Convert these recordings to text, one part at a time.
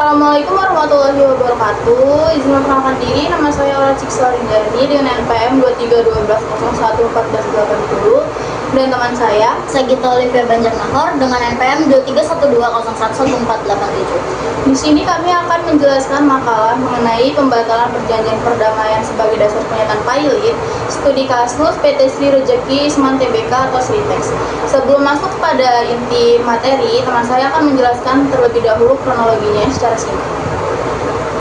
Assalamualaikum warahmatullahi wabarakatuh. Izin memperkenalkan diri, nama saya Racik Salindani dengan NPM 2312011480 dan teman saya Sagita Olivia Banjarnahor dengan NPM 231211487. Di sini kami akan menjelaskan makalah mengenai pembatalan perjanjian perdamaian sebagai dasar pernyataan pilot, studi kasus PT Sri Rejeki Isman Tbk atau Sritex. Sebelum masuk pada inti materi, teman saya akan menjelaskan terlebih dahulu kronologinya secara singkat.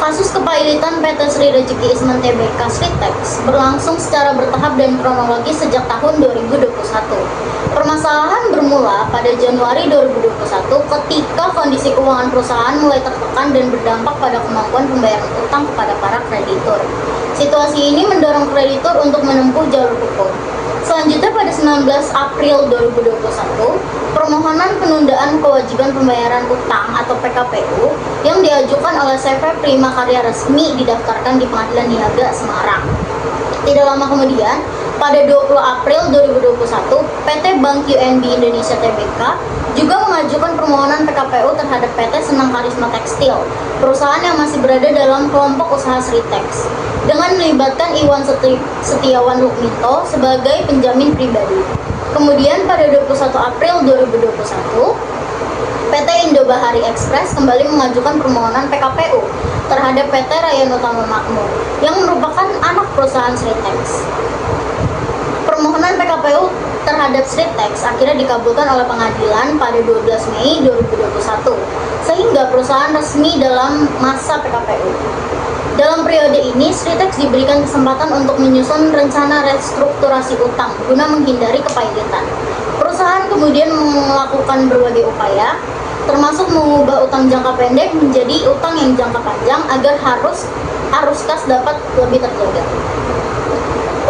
Kasus kepailitan PT Sri Rejeki Isman Tbk Sritex berlangsung secara bertahap dan kronologis sejak tahun 2021. Permasalahan bermula pada Januari 2021 ketika kondisi keuangan perusahaan mulai tertekan dan berdampak pada kemampuan pembayaran utang kepada para kreditur. Situasi ini mendorong kreditur untuk menempuh jalur hukum. Selanjutnya pada 19 April 2021, permohonan penundaan kewajiban pembayaran utang atau PKPU yang diajukan oleh CV Prima Karya resmi didaftarkan di Pengadilan Niaga Semarang. Tidak lama kemudian, pada 20 April 2021, PT Bank UNB Indonesia Tbk juga mengajukan permohonan PKPU terhadap PT Senang Karisma Tekstil, perusahaan yang masih berada dalam kelompok usaha Sritex, dengan melibatkan Iwan Setiawan Rukminto sebagai penjamin pribadi. Kemudian pada 21 April 2021, PT Indobahari Express kembali mengajukan permohonan PKPU terhadap PT Rayon Utama Makmur yang merupakan anak perusahaan Sritex. Permohonan PKPU terhadap Sritex akhirnya dikabulkan oleh pengadilan pada 12 Mei 2021, sehingga perusahaan resmi dalam masa PKPU. Dalam periode ini, Sritex diberikan kesempatan untuk menyusun rencana restrukturasi utang guna menghindari kepailitan. Perusahaan kemudian melakukan berbagai upaya, termasuk mengubah utang jangka pendek menjadi utang yang jangka panjang agar arus kas dapat lebih terjaga.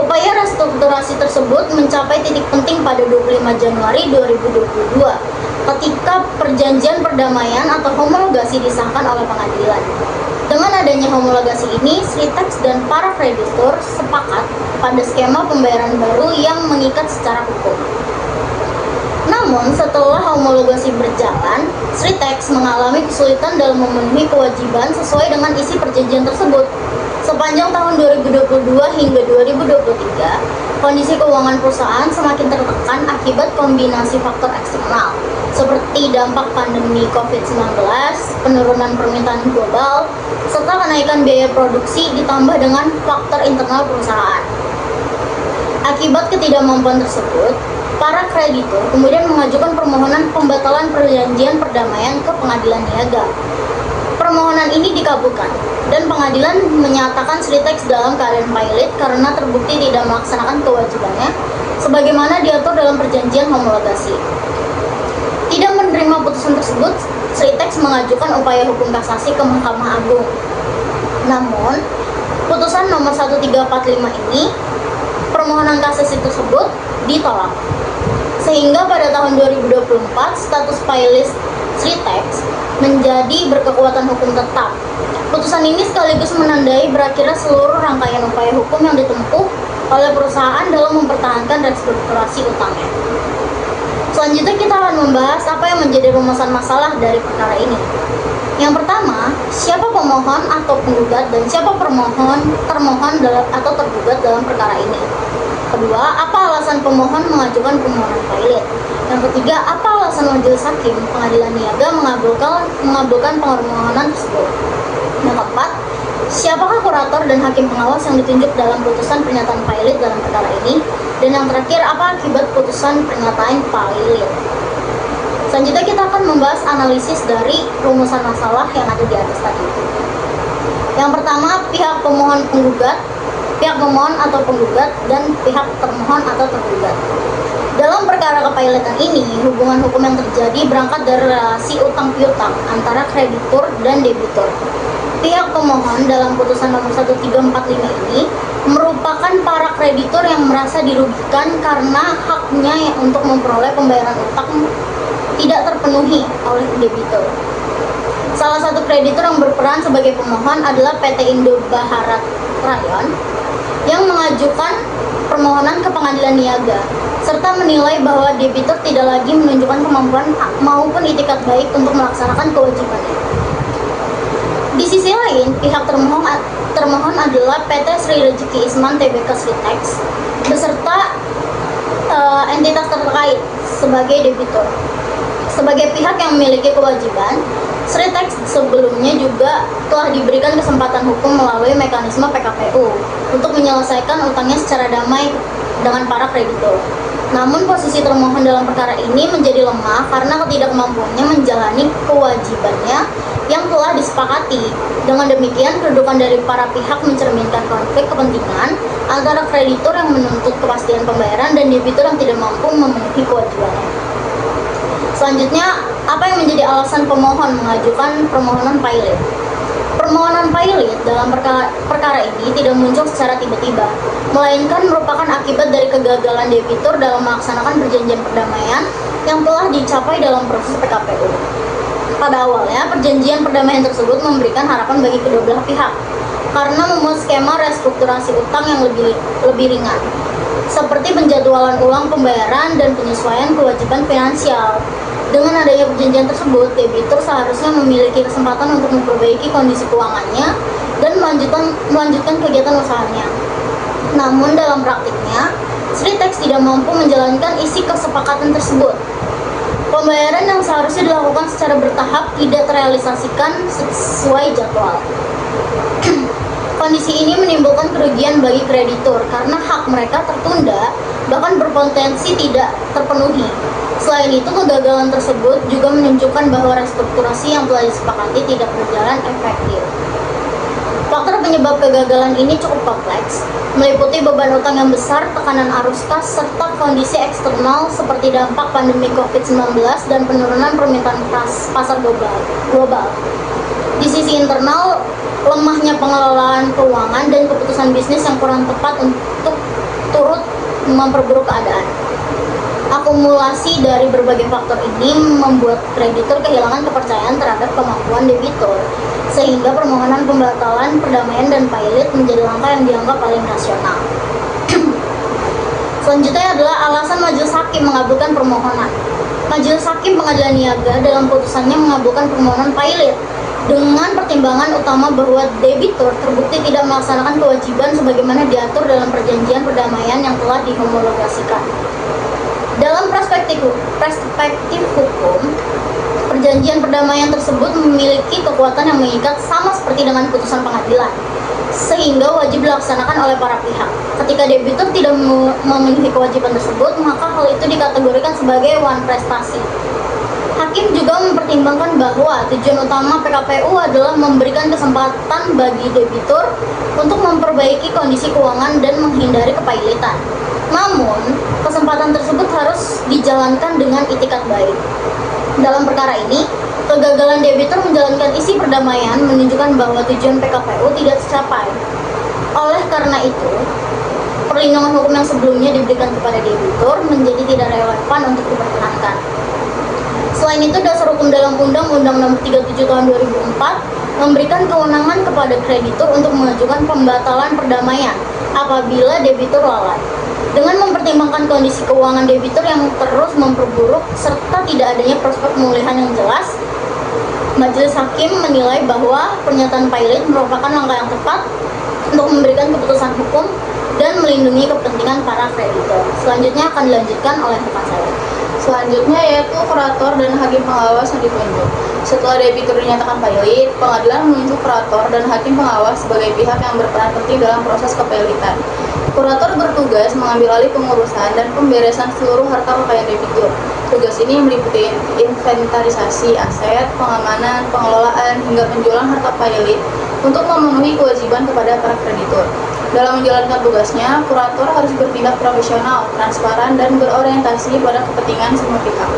Upaya restrukturasi tersebut mencapai titik penting pada 25 Januari 2022 ketika perjanjian perdamaian atau homologasi disahkan oleh pengadilan. Dengan adanya homologasi ini, Sritex dan para kreditur sepakat pada skema pembayaran baru yang mengikat secara hukum. Namun, setelah homologasi berjalan, Sritex mengalami kesulitan dalam memenuhi kewajiban sesuai dengan isi perjanjian tersebut. Sepanjang tahun 2022 hingga 2023, kondisi keuangan perusahaan semakin tertekan akibat kombinasi faktor eksternal, seperti dampak pandemi COVID-19, penurunan permintaan global, serta kenaikan biaya produksi ditambah dengan faktor internal perusahaan. Akibat ketidakmampuan tersebut, para kreditur kemudian mengajukan permohonan pembatalan perjanjian perdamaian ke Pengadilan Niaga. Permohonan ini dikabulkan, dan pengadilan menyatakan Sritex dalam keadaan pilot karena terbukti tidak melaksanakan kewajibannya sebagaimana diatur dalam perjanjian homologasi. Tidak menerima putusan tersebut, Sritex mengajukan upaya hukum kasasi ke Mahkamah Agung. Namun, putusan nomor 1345 ini, permohonan kasasi tersebut ditolak. Sehingga pada tahun 2024, status pilot Sritex menjadi berkekuatan hukum tetap. Putusan ini sekaligus menandai berakhirnya seluruh rangkaian upaya hukum yang ditempuh oleh perusahaan dalam mempertahankan restrukturasi utangnya. Selanjutnya kita akan membahas apa yang menjadi rumusan masalah dari perkara ini. Yang pertama, siapa pemohon atau penggugat dan siapa termohon atau tergugat dalam perkara ini. Kedua, apa alasan pemohon mengajukan permohonan pilot. Yang ketiga, apa alasan majelis hakim Pengadilan Niaga mengabulkan permohonan tersebut. Yang keempat, siapakah kurator dan hakim pengawas yang ditunjuk dalam putusan pernyataan pilot dalam perkara ini. Dan yang terakhir, apa akibat putusan pernyataan pilot. Selanjutnya kita akan membahas analisis dari rumusan masalah yang ada di atas tadi. Yang pertama, pihak pemohon atau penggugat, dan pihak termohon atau tergugat. Dalam perkara kepilotan ini, hubungan hukum yang terjadi berangkat dari relasi utang piutang antara kreditur dan debitur. Pihak pemohon dalam putusan nomor 1345 ini merupakan para kreditur yang merasa dirugikan karena haknya untuk memperoleh pembayaran utang tidak terpenuhi oleh debitur. Salah satu kreditur yang berperan sebagai pemohon adalah PT Indobahari Rayon yang mengajukan permohonan ke Pengadilan Niaga serta menilai bahwa debitur tidak lagi menunjukkan kemampuan maupun itikat baik untuk melaksanakan kewajibannya. Di sisi lain, pihak termohon adalah PT Sri Rejeki Isman Tbk Sritex beserta entitas terkait sebagai debitur. Sebagai pihak yang memiliki kewajiban, Sritex sebelumnya juga telah diberikan kesempatan hukum melalui mekanisme PKPU untuk menyelesaikan utangnya secara damai dengan para kreditur. Namun posisi termohon dalam perkara ini menjadi lemah karena ketidakmampuannya menjalani kewajibannya yang telah disepakati. Dengan demikian, kedudukan dari para pihak mencerminkan konflik kepentingan antara kreditur yang menuntut kepastian pembayaran dan debitur yang tidak mampu memenuhi kewajibannya. Selanjutnya, apa yang menjadi alasan pemohon mengajukan permohonan pilot? Permohonan pilot dalam perkara ini tidak muncul secara tiba-tiba, melainkan merupakan akibat dari kegagalan debitur dalam melaksanakan perjanjian perdamaian yang telah dicapai dalam proses PKPU. Pada awalnya, perjanjian perdamaian tersebut memberikan harapan bagi kedua belah pihak karena memuat skema restrukturasi utang yang lebih ringan, seperti penjadwalan ulang pembayaran dan penyesuaian kewajiban finansial. Dengan adanya perjanjian tersebut, debitur seharusnya memiliki kesempatan untuk memperbaiki kondisi keuangannya dan melanjutkan kegiatan usahanya. Namun dalam praktiknya, Sritex tidak mampu menjalankan isi kesepakatan tersebut. Pembayaran yang seharusnya dilakukan secara bertahap tidak terrealisasikan sesuai jadwal. Kondisi ini menimbulkan kerugian bagi kreditur karena hak mereka tertunda, bahkan berpotensi tidak terpenuhi. Selain itu, kegagalan tersebut juga menunjukkan bahwa restrukturasi yang telah disepakati tidak berjalan efektif. Faktor penyebab kegagalan ini cukup kompleks, meliputi beban utang yang besar, tekanan arus kas, serta kondisi eksternal seperti dampak pandemi COVID-19 dan penurunan permintaan pasar global. Di sisi internal, lemahnya pengelolaan keuangan dan keputusan bisnis yang kurang tepat untuk turut memperburuk keadaan. Akumulasi dari berbagai faktor ini membuat kreditur kehilangan kepercayaan terhadap kemampuan debitur, sehingga permohonan pembatalan perdamaian dan pilot menjadi langkah yang dianggap paling rasional. Selanjutnya adalah alasan majelis hakim mengabulkan permohonan. Majelis hakim pengadilan niaga dalam putusannya mengabulkan permohonan pilot dengan pertimbangan utama bahwa debitur terbukti tidak melaksanakan kewajiban sebagaimana diatur dalam perjanjian perdamaian yang telah dihomologasikan. Dalam perspektif hukum, perjanjian perdamaian tersebut memiliki kekuatan yang mengikat sama seperti dengan putusan pengadilan, sehingga wajib dilaksanakan oleh para pihak. Ketika debitur tidak memenuhi kewajiban tersebut, maka hal itu dikategorikan sebagai wan prestasi. Hakim juga mempertimbangkan bahwa tujuan utama PKPU adalah memberikan kesempatan bagi debitur untuk memperbaiki kondisi keuangan dan menghindari kepailitan. Namun, kesempatan tersebut harus dijalankan dengan itikat baik. Dalam perkara ini, kegagalan debitur menjalankan isi perdamaian menunjukkan bahwa tujuan PKPU tidak tercapai. Oleh karena itu, perlindungan hukum yang sebelumnya diberikan kepada debitur menjadi tidak relevan untuk dipertahankan. Selain itu, dasar hukum dalam Undang-Undang Nomor 37 Tahun 2004 memberikan kewenangan kepada kreditur untuk mengajukan pembatalan perdamaian apabila debitur lalai. Dengan mempertimbangkan kondisi keuangan debitur yang terus memperburuk serta tidak adanya prospek pemulihan yang jelas, majelis hakim menilai bahwa pernyataan pilot merupakan langkah yang tepat untuk memberikan keputusan hukum dan melindungi kepentingan para kreditur. Selanjutnya akan dilanjutkan oleh rekan saya. Selanjutnya yaitu kurator dan hakim pengawas yang ditunjuk. Setelah debitur dinyatakan pilot, pengadilan menunjuk kurator dan hakim pengawas sebagai pihak yang berperan penting dalam proses kepilitan. Kurator bertugas mengambil alih pengurusan dan pemberesan seluruh harta kekayaan debitur. Tugas ini meliputi inventarisasi aset, pengamanan, pengelolaan, hingga penjualan harta pilot untuk memenuhi kewajiban kepada para kreditur. Dalam menjalankan tugasnya, kurator harus bertindak profesional, transparan, dan berorientasi pada kepentingan semua pihak.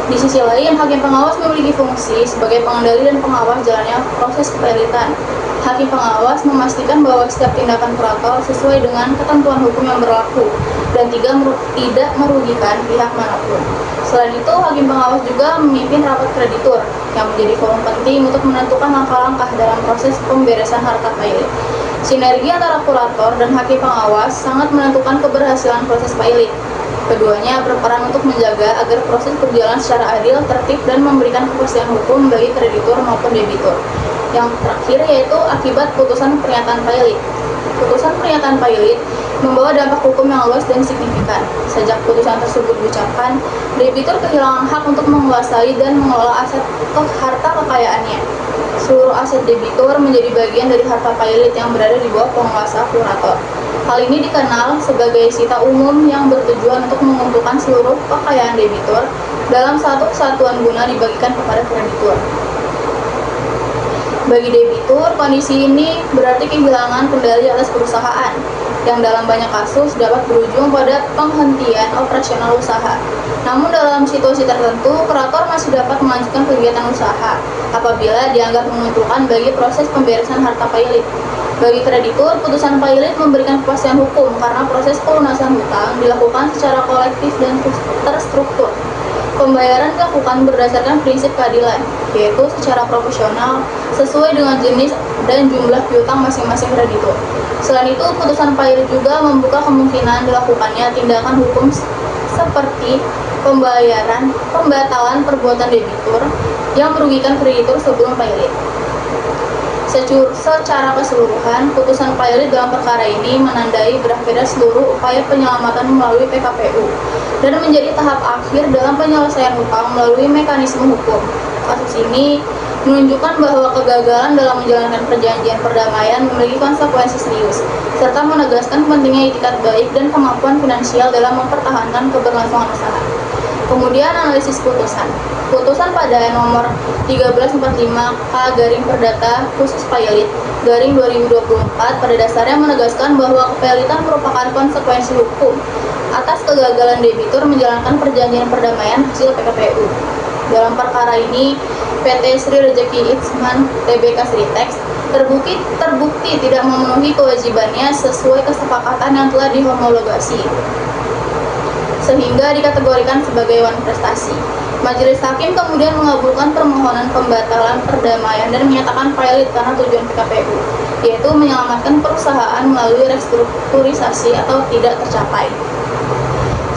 Di sisi lain, hakim pengawas memiliki fungsi sebagai pengendali dan pengawas jalannya proses kepilitan. Hakim pengawas memastikan bahwa setiap tindakan kurator sesuai dengan ketentuan hukum yang berlaku dan tidak merugikan pihak manapun. Selain itu, hakim pengawas juga memimpin rapat kreditur yang menjadi forum penting untuk menentukan langkah-langkah dalam proses pemberesan harta pilot. Sinergi antara kurator dan hakim pengawas sangat menentukan keberhasilan proses pilot. Keduanya berperan untuk menjaga agar proses berjalan secara adil, tertib, dan memberikan kepastian hukum bagi kreditur maupun debitur. Yang terakhir yaitu akibat putusan pernyataan pilot. Putusan pernyataan pilot membawa dampak hukum yang luas dan signifikan. Sejak putusan tersebut diucapkan, debitur kehilangan hak untuk menguasai dan mengelola aset harta kekayaannya. Seluruh aset debitur menjadi bagian dari harta pilot yang berada di bawah penguasa kurator. Hal ini dikenal sebagai sita umum yang bertujuan untuk mengumpulkan seluruh kekayaan debitur dalam satu kesatuan guna dibagikan kepada kreditur. Bagi debitur, kondisi ini berarti kehilangan kendali atas perusahaan, yang dalam banyak kasus dapat berujung pada penghentian operasional usaha. Namun dalam situasi tertentu, kurator masih dapat melanjutkan kegiatan usaha apabila dianggap menguntungkan bagi proses pemberesan harta pilot. Bagi kreditur, putusan pilot memberikan kepastian hukum karena proses pelunasan hutang dilakukan secara kolektif dan terstruktur. Pembayaran dilakukan berdasarkan prinsip keadilan, yaitu secara proporsional sesuai dengan jenis dan jumlah piutang masing-masing kreditur. Selain itu, putusan pilot juga membuka kemungkinan dilakukannya tindakan hukum seperti pembatalan perbuatan debitur yang merugikan kreditur sebelum pilot. Secara keseluruhan, putusan pilot dalam perkara ini menandai berakhirnya seluruh upaya penyelamatan melalui PKPU dan menjadi tahap akhir dalam penyelesaian hutang melalui mekanisme hukum. Kasus ini menunjukkan bahwa kegagalan dalam menjalankan perjanjian perdamaian memiliki konsekuensi serius, serta menegaskan pentingnya itikat baik dan kemampuan finansial dalam mempertahankan keberlangsungan usaha. Kemudian analisis putusan. Putusan pada nomor 1345/K/Perdata khusus pilot /2024 pada dasarnya menegaskan bahwa kepilitan merupakan konsekuensi hukum atas kegagalan debitur menjalankan perjanjian perdamaian hasil PKPU. Dalam perkara ini, PT Sri Rejeki Isman Tbk Sritex terbukti tidak memenuhi kewajibannya sesuai kesepakatan yang telah dihomologasi, sehingga dikategorikan sebagai wan prestasi. Majelis hakim kemudian mengabulkan permohonan pembatalan perdamaian dan menyatakan pilot karena tujuan PKPU, yaitu menyelamatkan perusahaan melalui restrukturisasi atau tidak tercapai.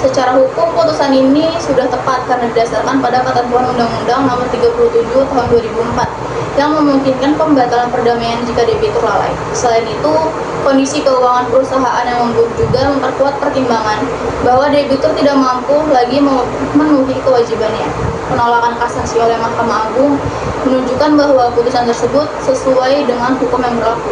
Secara hukum, putusan ini sudah tepat karena didasarkan pada ketentuan Undang-Undang Nomor 37 Tahun 2004 yang memungkinkan pembatalan perdamaian jika debitur lalai. Selain itu, kondisi keuangan perusahaan yang memburuk juga memperkuat pertimbangan bahwa debitur tidak mampu lagi memenuhi kewajibannya. Penolakan kasasi oleh Mahkamah Agung menunjukkan bahwa putusan tersebut sesuai dengan hukum yang berlaku.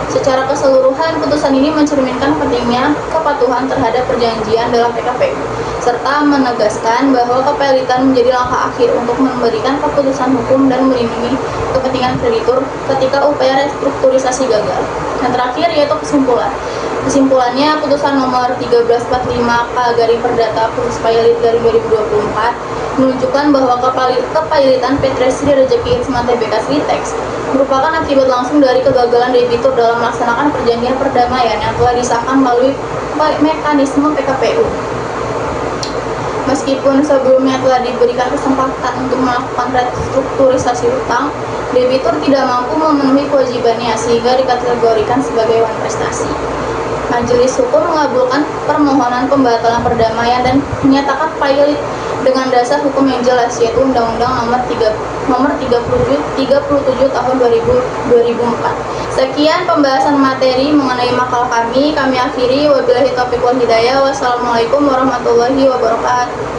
Secara keseluruhan, putusan ini mencerminkan pentingnya kepatuhan terhadap perjanjian dalam PKPU, serta menegaskan bahwa kepilitan menjadi langkah akhir untuk memberikan keputusan hukum dan melindungi kepentingan kreditur ketika upaya restrukturisasi gagal. Yang terakhir yaitu kesimpulan. Kesimpulannya, putusan nomor 1345/K/Perdata khusus pilot dari 2024 menunjukkan bahwa kepilitan PT Sri Rejeki Isman Tbk Sritex merupakan akibat langsung dari kegagalan debitur dalam melaksanakan perjanjian perdamaian yang telah disahkan melalui mekanisme PKPU. Meskipun sebelumnya telah diberikan kesempatan untuk melakukan restrukturisasi hutang, debitur tidak mampu memenuhi kewajibannya sehingga dikategorikan sebagai wan prestasi. Majelis hukum mengabulkan permohonan pembatalan perdamaian dan menyatakan pilot dengan dasar hukum yang jelas, yaitu Undang-Undang Nomor 37 Tahun 2004. Sekian pembahasan materi mengenai makalah kami akhiri. Wabillahi taufiq wal hidayah. Wassalamualaikum warahmatullahi wabarakatuh.